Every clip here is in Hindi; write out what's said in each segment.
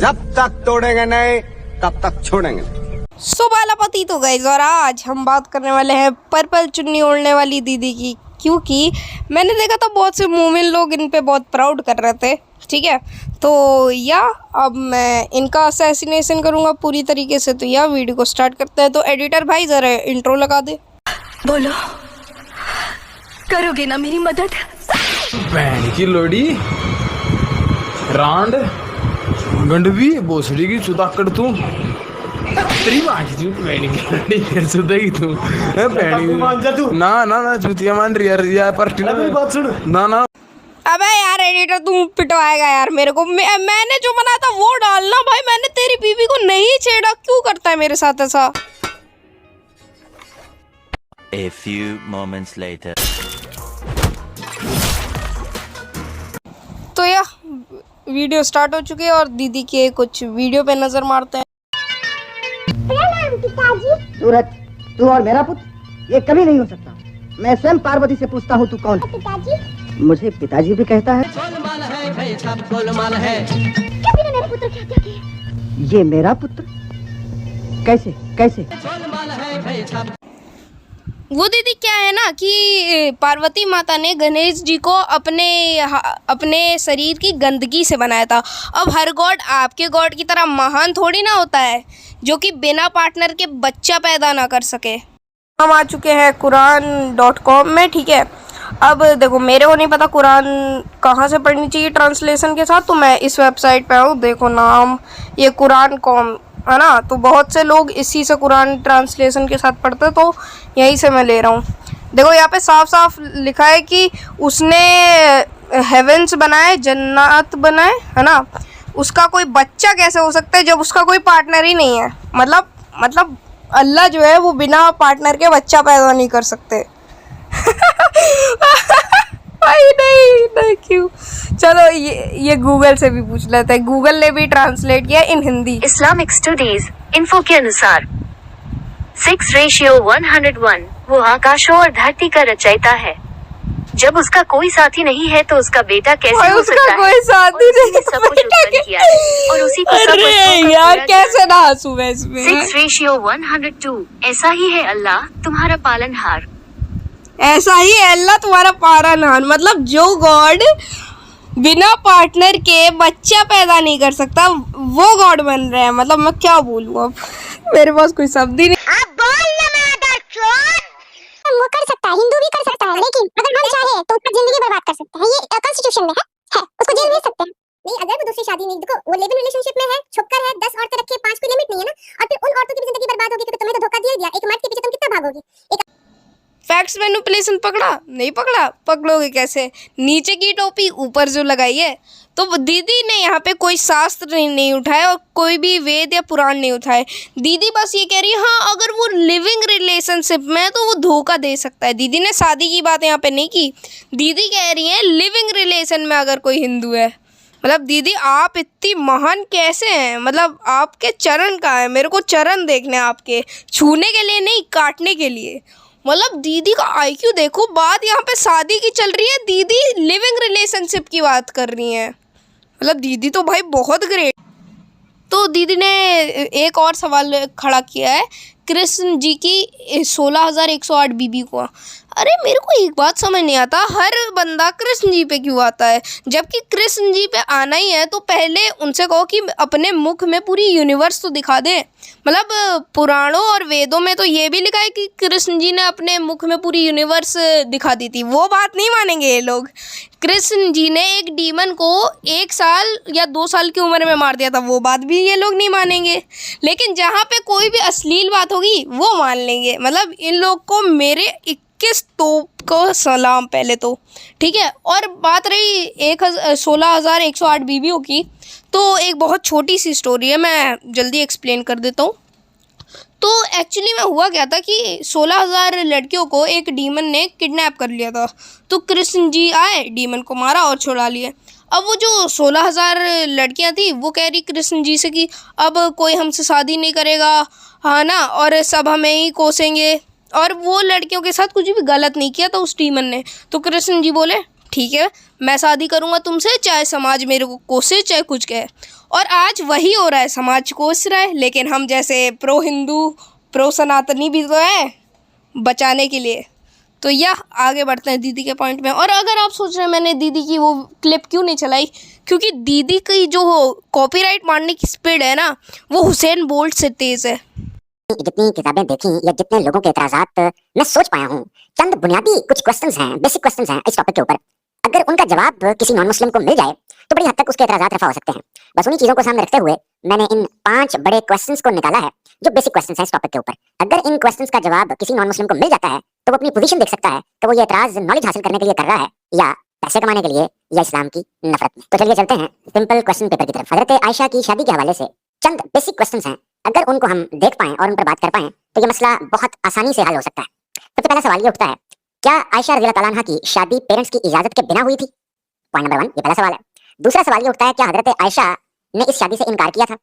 जब तक तोड़ेंगे नहीं तब तक छोड़ेंगे नहीं। सुबालापति तो गई और आज हम बात करने वाले हैं पर्पल चुन्नी ओढ़ने वाली दीदी की, क्योंकि मैंने देखा था बहुत से मोमिन लोग इन पे बहुत प्राउड कर रहे थे। ठीक है, तो या अब मैं इनका असैसिनेशन करूँगा पूरी तरीके से। तो या वीडियो को स्टार्ट करते हैं। तो एडिटर भाई ज़रा इंट्रो लगा दे। बोलो, करोगे ना मेरी मदद? बहन की लोड़ी रांड गंडवी भोसड़ी की सुधाकड़ तू तेरी माँ की बहन की लोड़ी फिर सुधेगी तू बहन ना ना ना जुतिया मान रही यार पर बात सुन ना ना। अबे यार एडिटर तुम पिटवाएगा यार मेरे को। मैंने जो बनाया था वो डालना भाई। मैंने तेरी बीवी को नहीं छेड़ा, क्यों करता है मेरे साथ ऐसा? A few moments later. तो या वीडियो स्टार्ट हो चुकी है और दीदी के कुछ वीडियो पे नजर मारते हैं। सूरज, तू और मेरा पुत्र ये कभी नहीं हो सकता। मैं स्वयं पार्वती से पूछता हूँ तू कौन है? पिताजी? मुझे पिताजी भी कहता है। मेरा पुत्र क्या किया? ये मेरा पुत्र? कैसे कैसे? वो दीदी क्या है ना कि पार्वती माता ने गणेश जी को अपने शरीर की गंदगी से बनाया था। अब हर गॉड आपके गॉड की तरह महान थोड़ी ना होता है जो कि बिना पार्टनर के बच्चा पैदा ना कर सके। हम आ चुके हैं कुरान.com में। ठीक है, अब देखो मेरे को नहीं पता कुरान कहाँ से पढ़नी चाहिए ट्रांसलेशन के साथ, तो मैं इस वेबसाइट पे हूँ। देखो नाम ये कुरान.com है ना, तो बहुत से लोग इसी से कुरान ट्रांसलेशन के साथ पढ़ते, तो यहीं से मैं ले रहा हूँ। देखो यहाँ पे साफ साफ लिखा है कि उसने हेवेंस बनाए, जन्नत बनाए, है ना। उसका कोई बच्चा कैसे हो सकता है जब उसका कोई पार्टनर ही नहीं है? मतलब अल्लाह जो है वो बिना पार्टनर के बच्चा पैदा नहीं कर सकते। नहीं क्यों? चलो ये गूगल से भी पूछ लेते हैं। गूगल ने भी ट्रांसलेट किया इन हिंदी। इस्लामिक स्टडीज इन्फो के अनुसार 6:101 वो आकाशों और धरती का रचयिता है। जब उसका कोई साथी नहीं है तो उसका बेटा कैसे हो सकता है? कोई साथी नहीं, सब कुछ उत्पन्न किया है और उसी को सब अरे यार कैसे ना हंसू मैं इसमें। 6:102 ऐसा ही है अल्लाह तुम्हारा पालनहार। ऐसा ही है अल्लाह तुम्हारा पालनहार, मतलब जो गॉड बिना पार्टनर के बच्चा पैदा नहीं कर सकता वो गॉड बन रहे हैं। मतलब मैं क्या बोलूँ अब, मेरे पास कोई शब्द ही नहीं। आप बोल वो कर सकता है, हिंदू भी कर सकता है, लेकिन अगर हम चाहे तो उसका जिंदगी बर्बाद कर सकते हैं। ये कॉन्स्टिट्यूशन में है उसको जेल भेज सकते हैं। नहीं, अगर वो दूसरी शादी नहीं, देखो वो लिव इन रिलेशनशिप में है, छुपकर है, 10 औरतें रखे, 5 कोई लिमिट नहीं है ना। और फिर उन औरतों की भी जिंदगी बर्बाद होगी क्योंकि तुम्हें तो धोखा दिया। एक मर्द के पीछे तुम कितना भागोगी? फैक्ट्स मैनिपुलेशन पकड़ा? नहीं पकड़ा। पकड़ोगे कैसे? नीचे की टोपी ऊपर जो लगाई है। तो दीदी ने यहाँ पे कोई शास्त्र नहीं उठाया और कोई भी वेद या पुराण नहीं उठाए। दीदी बस ये कह रही है हाँ अगर वो लिविंग रिलेशनशिप में है तो वो धोखा दे सकता है। दीदी ने शादी की बात यहाँ पे नहीं की। दीदी कह रही है लिविंग रिलेशन में अगर कोई हिंदू है। मतलब दीदी आप इतनी महान कैसे हैं? मतलब आपके चरण कहाँ है? मेरे को चरण देखने आपके, छूने के लिए नहीं, काटने के लिए। मतलब दीदी का आईक्यू देखो। बात यहाँ पे शादी की चल रही है, दीदी लिविंग रिलेशनशिप की बात कर रही है। मतलब दीदी तो भाई बहुत ग्रेट। तो दीदी ने एक और सवाल खड़ा किया है कृष्ण जी की 16,108 बीबी को। अरे मेरे को एक बात समझ नहीं आता, हर बंदा कृष्ण जी पे क्यों आता है? जबकि कृष्ण जी पे आना ही है तो पहले उनसे कहो कि अपने मुख में पूरी यूनिवर्स तो दिखा दे। मतलब पुराणों और वेदों में तो ये भी लिखा है कि कृष्ण जी ने अपने मुख में पूरी यूनिवर्स दिखा दी थी। वो बात नहीं मानेंगे ये लोग। कृष्ण जी ने एक डीमन को 1 साल या 2 साल की उम्र में मार दिया था, वो बात भी ये लोग नहीं मानेंगे। लेकिन जहाँ पे कोई भी अश्लील बात होगी वो मान लेंगे। मतलब इन लोग को मेरे 21 तोप को सलाम पहले तो। ठीक है, और बात रही 16,108 बीवियों की, तो एक बहुत छोटी सी स्टोरी है, मैं जल्दी एक्सप्लेन कर देता हूँ। तो एक्चुअली में हुआ क्या था कि 16,000 लड़कियों को एक डीमन ने किडनैप कर लिया था। तो कृष्ण जी आए, डीमन को मारा और छुड़ा लिए। अब वो जो 16,000 लड़कियां थी वो कह रही कृष्ण जी से कि अब कोई हमसे शादी नहीं करेगा, हाँ ना, और सब हमें ही कोसेंगे। और वो लड़कियों के साथ कुछ भी गलत नहीं किया था उस डीमन ने। तो कृष्ण जी बोले ठीक है मैं शादी करूँगा तुमसे, चाहे समाज मेरे को कोसे चाहे कुछ कहे। और आज वही हो रहा है, समाज कोस रहा है, लेकिन हम जैसे प्रो हिंदू प्रो सनातनी भी तो हैं बचाने के लिए। तो यह आगे बढ़ते हैं दीदी के पॉइंट में। और अगर आप सोच रहे हैं मैंने दीदी की वो क्लिप क्यों नहीं चलाई, क्योंकि दीदी की जो कॉपीराइट मारने की स्पीड है ना, वो हुसैन बोल्ट से तेज़ है। जितनी किताबें देखी या जितने लोगों के एतराज़ात मैं सोच पाया हूँ, चंद बुनियादी कुछ क्वेश्चंस हैं, बेसिक क्वेश्चंस हैं इस टॉपिक के ऊपर। अगर उनका जवाब किसी नॉन मुस्लिम को मिल जाए तो बड़ी हद तक उसके एतराज़ात रफा हो सकते हैं। बस उन्हीं चीज़ों को सामने रखते हुए मैंने इन 5 बड़े क्वेश्चंस को निकाला है जो बेसिक क्वेश्चंस हैं इस टॉपिक के ऊपर। अगर इन क्वेश्चंस का जवाब किसी नॉन मुस्लिम को मिल जाता है तो वो अपनी पोजीशन देख सकता है कि वो ये एतराज़ नॉलेज हासिल करने के लिए कर रहा है या पैसे कमाने के लिए या इस्लाम की नफरत में। तो चलिए चलते हैं सिंपल क्वेश्चन पेपर की तरफ। हज़रत आयशा की शादी के हवाले से चंद बेसिक क्वेश्चंस हैं, अगर उनको हम देख पाएं और उन पर बात कर पाएं तो ये मसला बहुत आसानी से हल हो सकता है। सबसे पहला सवाल ये उठता है, क्या आयशा रज़ियल्लाहु तआला अन्हा की शादी पेरेंट्स की इजाजत के बिना हुई थी? पॉइंट नंबर 1, ये पहला सवाल है। दूसरा सवाल ये उठता है, क्या हज़रत आयशा ने इस शादी से इनकार किया था?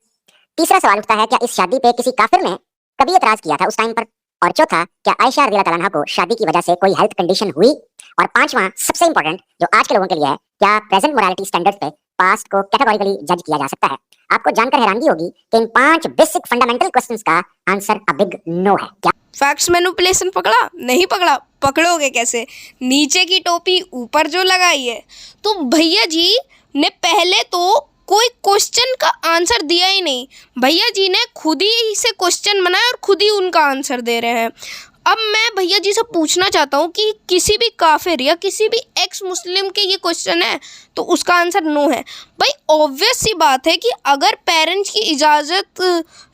तीसरा सवाल उठता है, क्या इस शादी पे किसी काफिर ने कभी एतराज किया था उस टाइम पर? और चौथा, क्या आयशा रज़ियल्लाहु तआला अन्हा को शादी की वजह से कोई हेल्थ कंडीशन हुई? और पांचवा सबसे इंपॉर्टेंट जो आज के लोगों के लिए है, क्या प्रेजेंट मोरालिटी स्टैंडर्ड्स पे पास्ट को कैटेगोरिकली जज किया जा सकता है? आपको जानकर हैरानगी होगी कि इन 5 बेसिक फंडामेंटल क्वेश्चंस का आंसर अ बिग नो है। क्या फैक्ट्स मैनिपुलेशन पकड़ा? नहीं पकड़ा। पकड़ोगे कैसे? नीचे की टोपी ऊपर जो लगाई है। तो भैया जी ने पहले तो कोई क्वेश्चन का आंसर दिया ही नहीं, भैया जी ने खुद ही से क्वेश्चन बनाया और खुद ही उनका आंसर दे रहे हैं। अब मैं भैया जी से पूछना चाहता हूँ कि किसी भी काफिर या किसी भी एक्स मुस्लिम के ये क्वेश्चन है तो उसका आंसर नो है। भाई ऑब्वियस सी बात है कि अगर पेरेंट्स की इजाज़त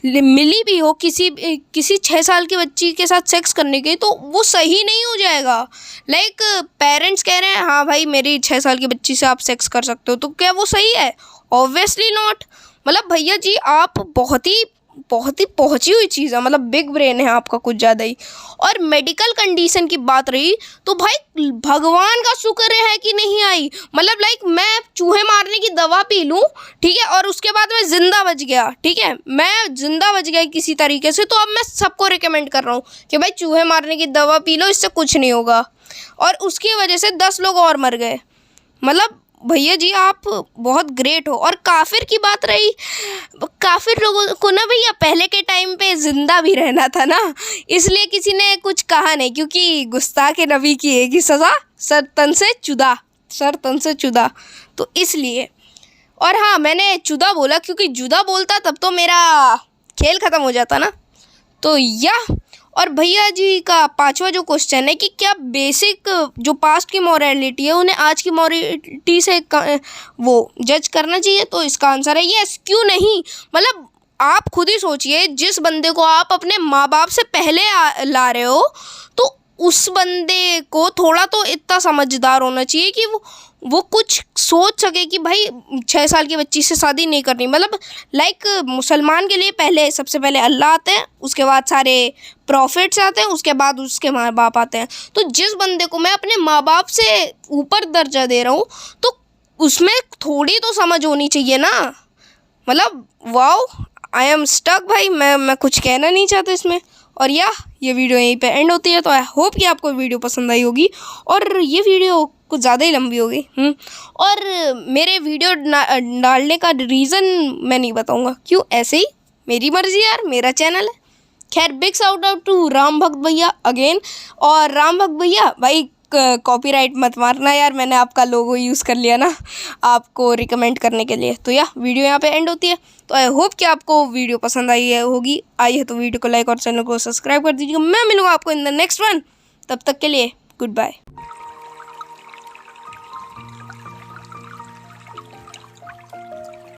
मिली भी हो किसी 6 साल की बच्ची के साथ सेक्स करने की, तो वो सही नहीं हो जाएगा। लाइक पेरेंट्स कह रहे हैं हाँ भाई मेरी 6 साल की बच्ची से आप सेक्स कर सकते हो, तो क्या वो सही है? Obviously not. मतलब भैया जी आप बहुत ही पहुंची हुई चीज़ है, मतलब बिग ब्रेन है आपका कुछ ज़्यादा ही। और मेडिकल कंडीशन की बात रही तो भाई भगवान का शुक्र है कि नहीं आई। मतलब लाइक मैं चूहे मारने की दवा पी लूँ, ठीक है, और उसके बाद मैं ज़िंदा बच गया, ठीक है, मैं ज़िंदा बच गया किसी तरीके से, तो अब मैं सबको रिकमेंड कर रहा हूँ कि भाई चूहे मारने की दवा पी लो, इससे कुछ नहीं होगा। और उसकी वजह से 10 लोग और मर गए। मतलब भैया जी आप बहुत ग्रेट हो। और काफिर की बात रही, काफिर लोगों को ना भैया पहले के टाइम पे ज़िंदा भी रहना था ना, इसलिए किसी ने कुछ कहा नहीं, क्योंकि गुस्ताखे नबी की एक ही सज़ा, सर तन से जुदा, तो इसलिए। और हाँ मैंने जुदा बोला क्योंकि जुदा बोलता तब तो मेरा खेल ख़त्म हो जाता ना। तो यह और भैया जी का 5वां जो क्वेश्चन है कि क्या बेसिक जो पास्ट की मॉरलिटी है उन्हें आज की मॉरलिटी से वो जज करना चाहिए, तो इसका आंसर है यस। क्यों नहीं? मतलब आप खुद ही सोचिए, जिस बंदे को आप अपने माँ बाप से पहले ला रहे हो तो उस बंदे को थोड़ा तो इतना समझदार होना चाहिए कि वो कुछ सोच सके कि भाई 6 साल की बच्ची से शादी नहीं करनी। मतलब लाइक मुसलमान के लिए सबसे पहले अल्लाह आते हैं, उसके बाद सारे प्रॉफिट्स आते हैं, उसके बाद उसके माँ बाप आते हैं। तो जिस बंदे को मैं अपने माँ बाप से ऊपर दर्जा दे रहा हूँ तो उसमें थोड़ी तो समझ होनी चाहिए ना। मतलब वाओ आई एम स्टक भाई, मैं कुछ कहना नहीं चाहता इसमें। और ये वीडियो यहीं पे एंड होती है। तो आई होप कि आपको वीडियो पसंद आई होगी और ये वीडियो कुछ ज़्यादा ही लंबी हो गई। और मेरे वीडियो डालने का रीज़न मैं नहीं बताऊंगा, क्यों, ऐसे ही मेरी मर्ज़ी यार, मेरा चैनल है। खैर big shout out to Ram Bhakt भैया अगेन। और राम भक्त भैया भाई कॉपीराइट मत मारना यार, मैंने आपका लोगो यूज़ कर लिया ना आपको रिकमेंड करने के लिए। तो वीडियो यहाँ पे एंड होती है। तो आई होप कि आपको वीडियो पसंद आई है तो वीडियो को लाइक और चैनल को सब्सक्राइब कर दीजिएगा। मैं मिलूँगा आपको इन द नेक्स्ट वन, तब तक के लिए गुड बाय।